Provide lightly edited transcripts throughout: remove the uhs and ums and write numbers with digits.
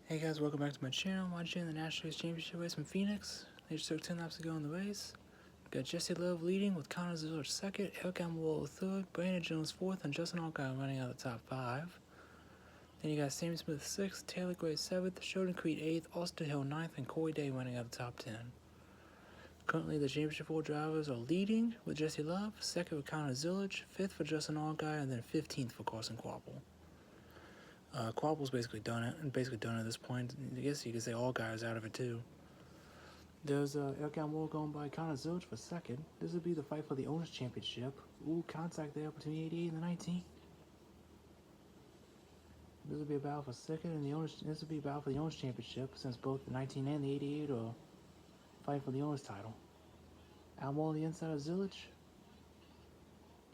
Hey guys, welcome back to my channel. Watching the National Race Championship race from Phoenix. They just took 10 laps to go in the race. Got Jesse Love leading with Connor Zillage second, Eric Amwell third, Brandon Jones fourth, and Justin Allgaier running out of the top five. Then you got Sammy Smith sixth, Taylor Gray seventh, Sheldon Creed eighth, Austin Hill ninth, and Corey Day running out of the top 10. Currently, the championship four drivers are leading with Jesse Love, second with Connor Zillage, fifth for Justin Allgaier, and then 15th for Carson Quapple. Quabble's basically done at this point. I guess you could say Allgaier's out of it too. There's Eric Moore going by Connor Zilch for second. This would be the fight for the Owners Championship. Ooh, contact there between 88 and the 19. This would be a battle for second, and this would be a battle for the Owners Championship since both the 19 and the 88 are fighting for the Owners title. Almore on the inside of Zillich,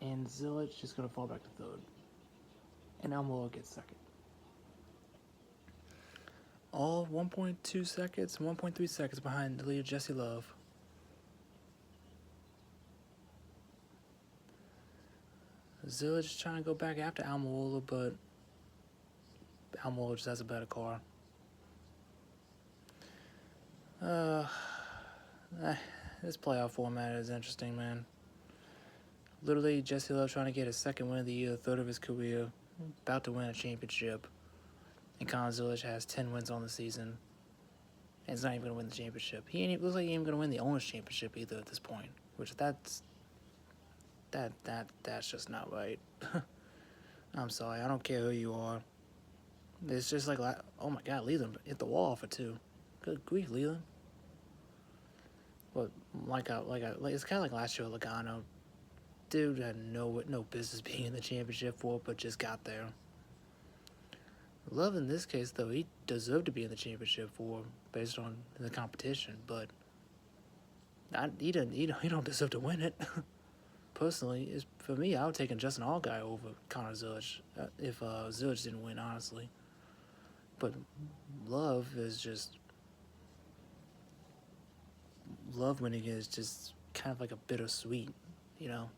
and Zillich just gonna fall back to third, and Almore gets second. All 1.2 seconds, 1.3 seconds behind the leader Jesse Love. Zillage trying to go back after Almirola, but Almirola just has a better car. This playoff format is interesting, man. Literally, Jesse Love trying to get his second win of the year, third of his career, about to win a championship. And Connor Zillage has 10 wins on the season. And he's not even going to win the championship. Looks like he ain't even going to win the Owners Championship either at this point. Which that's just not right. I'm sorry. I don't care who you are. It's just like, oh my God, Leland hit the wall for two. Good grief, Leland. But it's kind of like last year with Logano. Dude had no business being in the championship for it, but just got there. Love in this case, though, he deserved to be in the championship for based on the competition, but he don't deserve to win it. Personally, for me, I would take Justin Allgaier over Connor Zillage if Zillage didn't win, honestly. But Love winning is just kind of like a bittersweet, you know.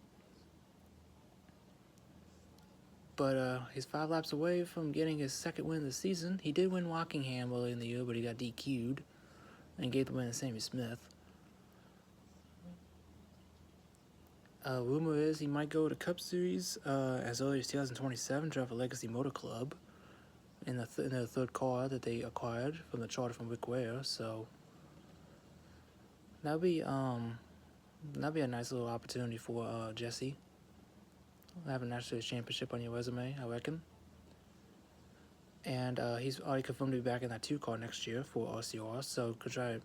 But he's 5 laps away from getting his second win of the season. He did win Rockingham early in the year, but he got DQ'd and gave the win to Sammy Smith. Rumor is he might go to Cup Series as early as 2027, drive a Legacy Motor Club in the third car that they acquired from the charter from Rick Ware. So that'd be a nice little opportunity for Jesse. Have a National Race Championship on your resume, I reckon. And he's already confirmed to be back in that 2 car next year for RCR. So could try,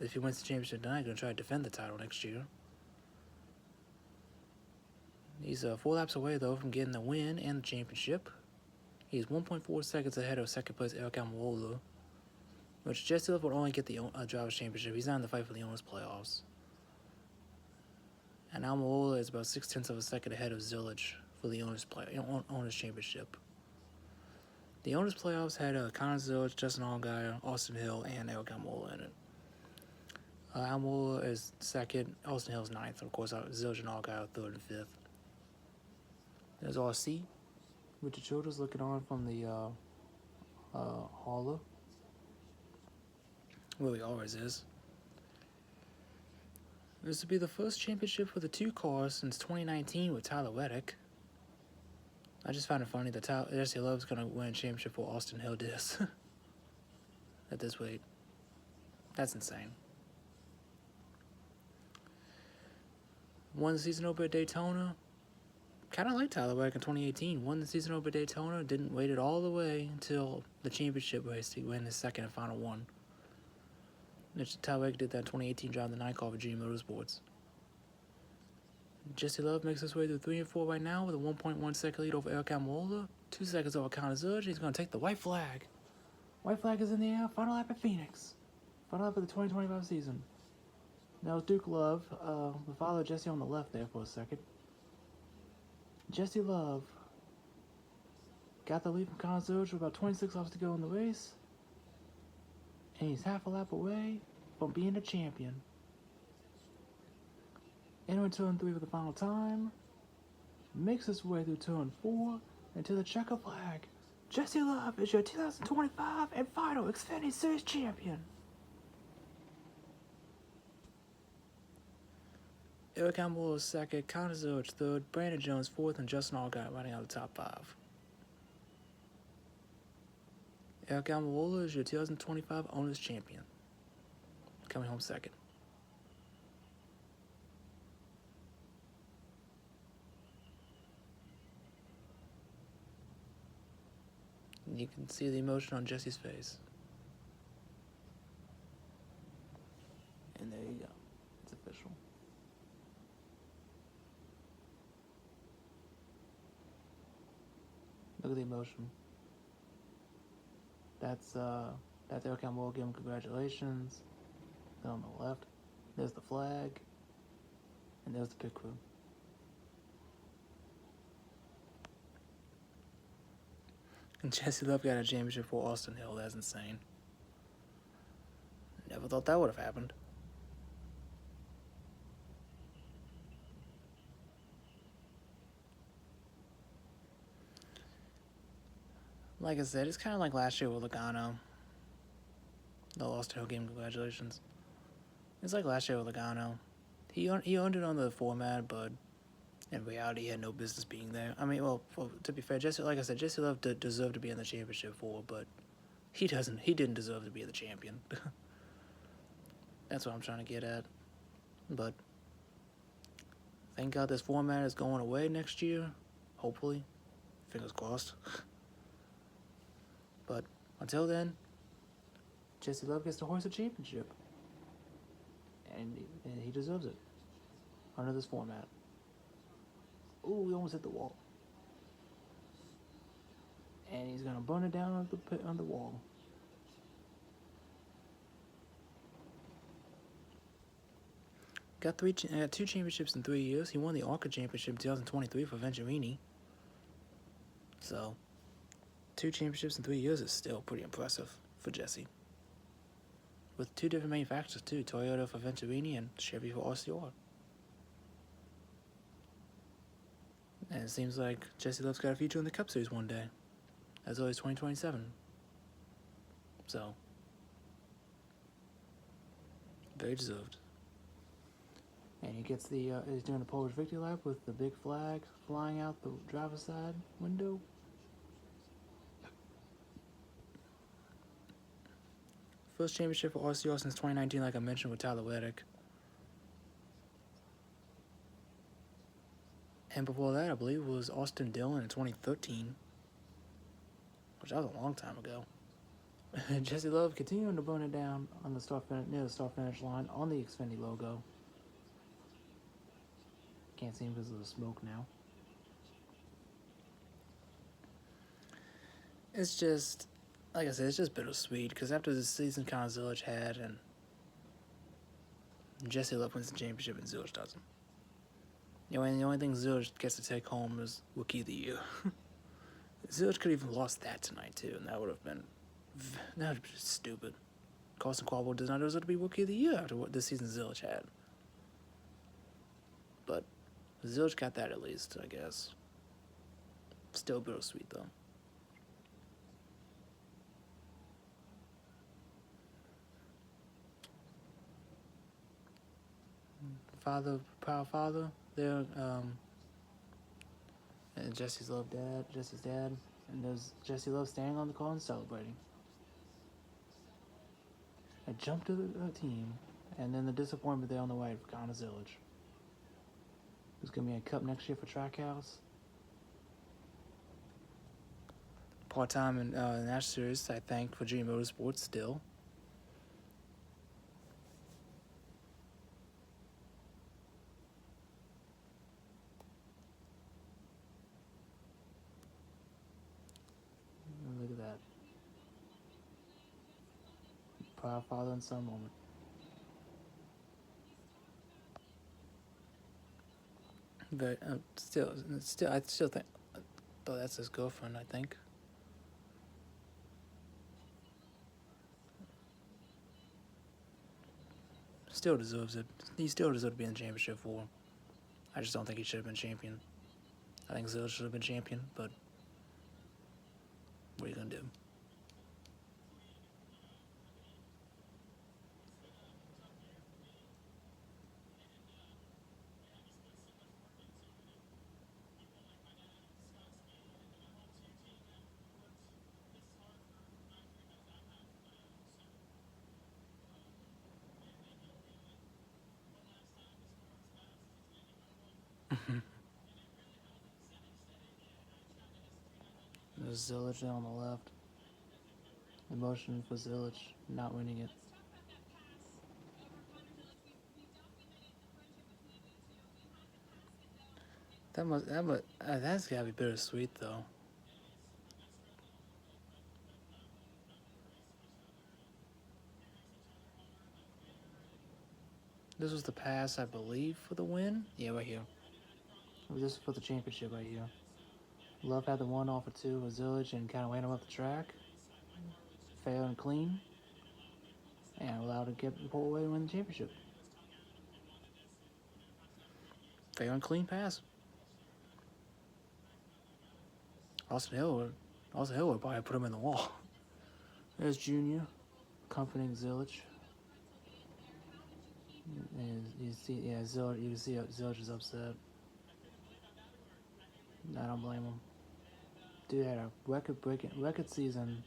if he wins the championship tonight, gonna try to defend the title next year. He's 4 laps away though from getting the win and the championship. He's 1.4 seconds ahead of second place Eric Almirola, which Jesse Love would only get the Drivers' Championship. He's not in the fight for the Owners' playoffs. And Almirola is about 0.6 of a second ahead of Zillage for the Owners' Championship. The Owners' playoffs had Connor Zillage, Justin Allgaier, Austin Hill, and Eric Almirola in it. Almirola is second, Austin Hill's ninth, of course. Zillage and Allgaier are third and fifth. There's RC, Richard Childress looking on from the hauler. Well, he always is. This would be the first championship for the 2 cars since 2019 with Tyler Reddick. I just find it funny that Jesse Love's going to win a championship for Austin Hill this at this rate. That's insane. Won the season opener at Daytona. Kind of like Tyler Reddick in 2018. Won the season opener at Daytona. Didn't wait it all the way until the championship race to win his second and final one. Tyler Reddick did that in 2018, driving the 9 car Virginia Motorsports. Jesse Love makes his way through 3 and 4 right now with a 1.1 second lead over Eric Almirola, 2 seconds over Connor Zillage. He's going to take the white flag. White flag is in the air. Final lap at Phoenix. Final lap of the 2025 season. Now Duke Love, the father of Jesse on the left there for a second. Jesse Love got the lead from Connor Zillage with about 26 laps to go in the race. And he's half a lap away from being a champion. Entering turn 3 for the final time. Makes his way through turn 4 into the checker flag. Jesse Love is your 2025 and final Xfinity Series champion. Eric Campbell is second, Connor Zilch third, Brandon Jones fourth, and Justin Allgaier running out of the top five. Eric Campbell is your 2025 Owners champion, coming home second. You can see the emotion on Jesse's face. And there you go. It's official. Look at the emotion. That's Eric Campbell giving him congratulations. Then on the left, there's the flag. And there's the pit crew. And Jesse Love got a championship for Austin Hill. That's insane. Never thought that would have happened. Like I said, it's kind of like last year with Logano. The Austin Hill game, congratulations. It's like last year with Logano. He owned it on the format, but in reality, he had no business being there. I mean, well, to be fair, Jesse Love deserved to be in the championship for, but he didn't deserve to be the champion. That's what I'm trying to get at. But thank God this format is going away next year. Hopefully. Fingers crossed. But until then, Jesse Love gets to hoist a championship. And he deserves it. Under this format. Ooh, we almost hit the wall. And he's gonna burn it down on the wall. Got two championships in 3 years. He won the ARCA championship in 2023 for Venturini. So, 2 championships in 3 years is still pretty impressive for Jesse. With 2 different manufacturers too, Toyota for Venturini and Chevy for RCR. And it seems like Jesse Love's got a future in the Cup Series one day, as early as 2027. So, very deserved. And he gets he's doing the Polish victory lap with the big flag flying out the driver's side window. First championship for RCR since 2019, like I mentioned, with Tyler Reddick. And before that, I believe, was Austin Dillon in 2013, which that was a long time ago. Jesse Love continuing to burn it down on the near the start finish line on the Xfinity logo. Can't see him because of the smoke now. It's just, like I said, it's just bittersweet because after the season kind of Zilch had, and Jesse Love wins the championship and Zilch doesn't. The only thing Zilch gets to take home is Rookie of the Year. Zilch could have even lost that tonight too, and that would have been stupid. Carson Quavo does not deserve to be Rookie of the Year after what this season Zilch had. But Zilch got that at least, I guess. Still bittersweet though. Proud father there, and Jesse's dad, and there's Jesse Love standing on the car and celebrating. A jump to the team, and then the disappointment there on the way for Connor Zilch. There's going to be a cup next year for Trackhouse. Part-time in the National Series, I thank Virginia Motorsports still. Look at that. Proud father and son moment. But I still think, though that's his girlfriend, I think. Still deserves it. He still deserves to be in the championship for. I just don't think he should have been champion. I think Zilch should have been champion, but What are you gonna do? There's Zillage on the left. Emotion for Zillage not winning it. That's gotta be bittersweet though. This was the pass, I believe, for the win. Yeah, right here. This is for the championship right here. Love had the 1-off-2 with Zillage and kind of ran him up the track. Fair and clean. And allowed to get the pull away and win the championship. Fair and clean pass. Austin Hill would probably put him in the wall. There's Junior, accompanying Zillage. And you see, yeah, Zillage, you can see Zillage is upset. I don't blame him. Dude had a record season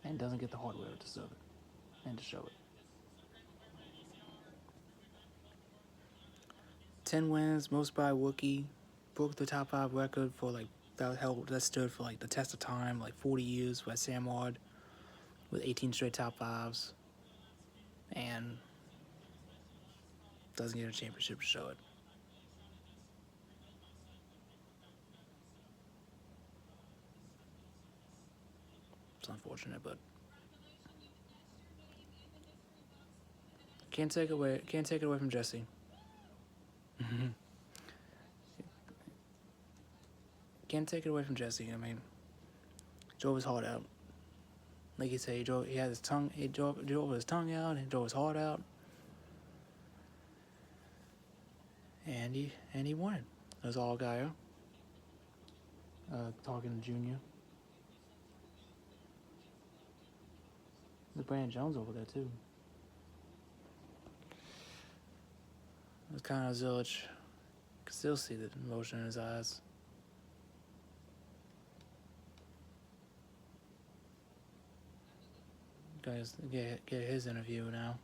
and doesn't get the hardware to serve it and to show it. 10 wins, most by Wookiee, broke the top 5 record for like that stood for like the test of time, like 40 years by Samwad, with 18 straight top 5s, and doesn't get a championship to show it. It's unfortunate, but can't take it away from Jesse. Can't take it away from Jesse. I mean, drove his heart out. Like you say, he had his tongue. He drove his tongue out. He drove his heart out, and he won it. It was all Gaia. Talking to Junior. There's Brandon Jones over there too. It's kind of Zillage. Could still see the emotion in his eyes. Guys, get his interview now.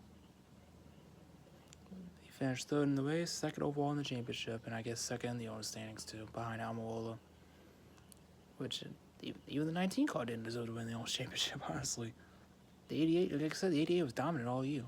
He finished 3rd in the race, 2nd overall in the championship, and I guess 2nd in the owner standings too, behind Almirola. Which even the 19 car didn't deserve to win the owner's championship, honestly. The 88, like I said, the 88 was dominant all year.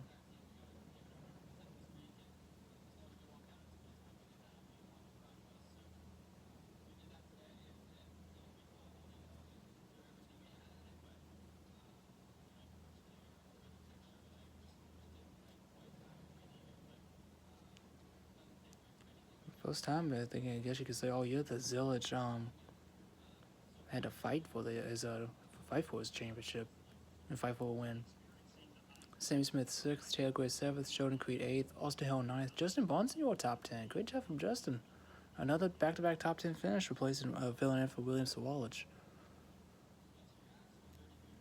First time, I think, I guess you could say all year that Zillage had to fight for his championship and fight for a win. Sammy Smith 6th, Taylor Gray 7th, Sheldon Creed 8th, Austin Hill 9th, Justin Bonsignor top 10. Great job from Justin. Another back-to-back top 10 finish, replacing filling in for William Sawalich.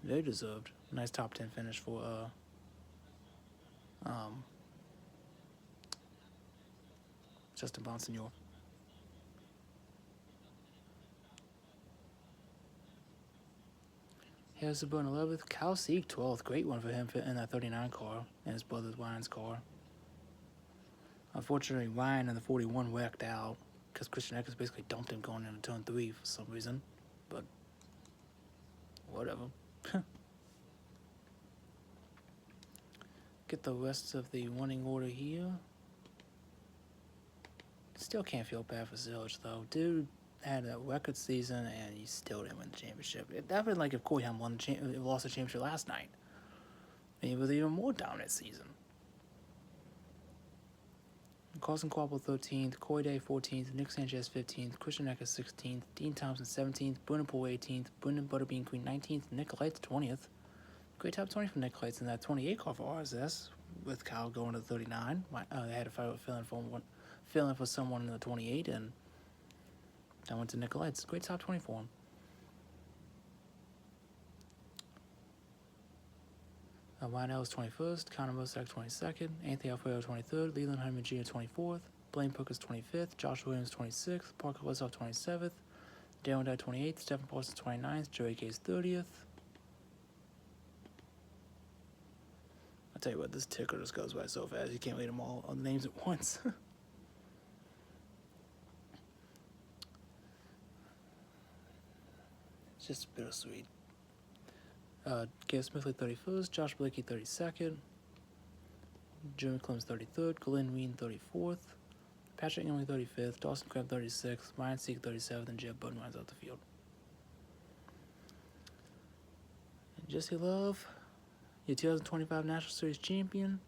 Very deserved. Nice top 10 finish for Justin Bonsignor. Harrisburg 11th, Cal Sieg 12th. Great one for him in that 39 car and his brother Ryan's car. Unfortunately, Ryan in the 41 wrecked out because Christian Eckers basically dumped him going into turn 3 for some reason. But whatever. Get the rest of the winning order here. Still can't feel bad for Zillage though. Dude had a record season and he still didn't win the championship. That would have been like if Corey Ham lost the championship last night. Maybe with an even more dominant season. Carson Quapple 13th, Corey Day 14th, Nick Sanchez 15th, Christian Eckers 16th, Dean Thompson 17th, Brendan Poole 18th, Brendan Butterbean Queen 19th, Nick Lights 20th. Great top 20 for Nick Lights in that 28 car for RSS, with Kyle going to 39. They had to fill in for someone in the 28, and that went to Nick Lights. Great top 20 for him. Ryan Ellis 21st, Connor Mosack 22nd, Anthony Alfredo 23rd, Leland Herman Jr. 24th, Blaine Perkins 25th, Josh Williams 26th, Parker Westhoff 27th, Darren Dye 28th, Stephen Parsons 29th, Joey Case 30th. I'll tell you what, this ticker just goes by so fast, you can't read them all the names at once. It's just bittersweet. Gabe Smithley 31st, Josh Blakey 32nd, Jeremy Clemens 33rd, Glenn Ween 34th, Patrick Emily 35th, Dawson Crab 36th, Ryan Seek 37th, and Jeb Budden runs out the field. And Jesse Love, your 2025 National Series champion,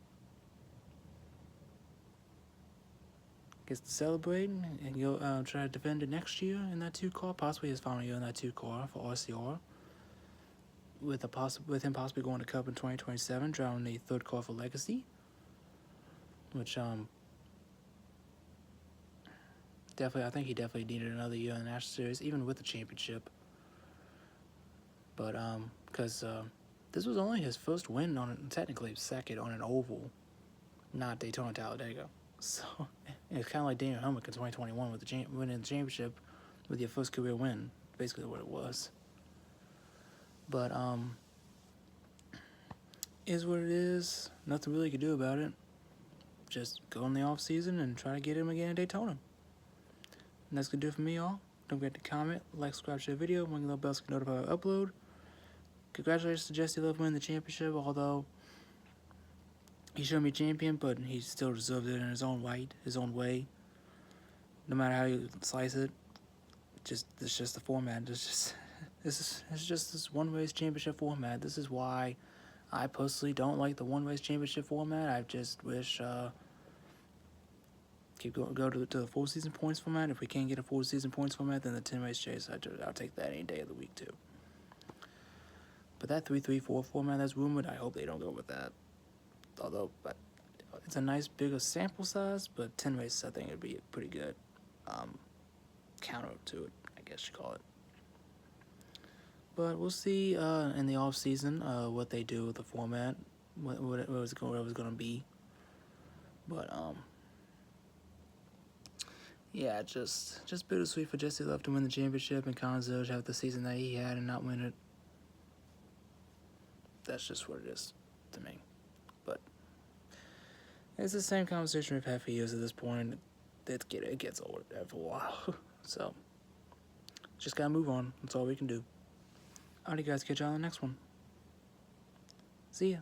gets to celebrate and go try to defend it next year in that 2 car, possibly his final year in that 2 car for RCR. With him possibly going to Cup in 2027, driving the 3rd car for Legacy, which I think he definitely needed another year in the National Series, even with the championship. But because this was only his first win technically second on an oval, not Daytona Talladega. So it's kind of like Daniel Hellmuth in 2021 with winning the championship with your first career win, basically what it was. But is what it is. Nothing really you can do about it. Just go in the off season and try to get him again in Daytona. And that's gonna do it for me, y'all. Don't forget to comment, like, subscribe, share the video, ring the little bell so you can notify when I upload. Congratulations to Jesse Love winning the championship, although he shouldn't be champion, but he still deserved it in his own right, his own way. No matter how you slice it, it's just the format. It's just this one-race championship format. This is why I personally don't like the one-race championship format. I just wish go to the full season points format. If we can't get a full season points format, then the 10-race chase, I'll take that any day of the week too. But that 3-3-4 format that's rumored, I hope they don't go with that. Although, but it's a nice bigger sample size, but 10 races I think would be a pretty good counter to it, I guess you call it. But we'll see in the off season what they do with the format, what it was going to be. But yeah, just bittersweet for Jesse Love to win the championship and Connor Zilch have the season that he had and not win it. That's just what it is to me. But it's the same conversation we've had for years at this point. It gets old after a while. So just gotta move on. That's all we can do. Alright, guys, catch y'all on the next one. See ya.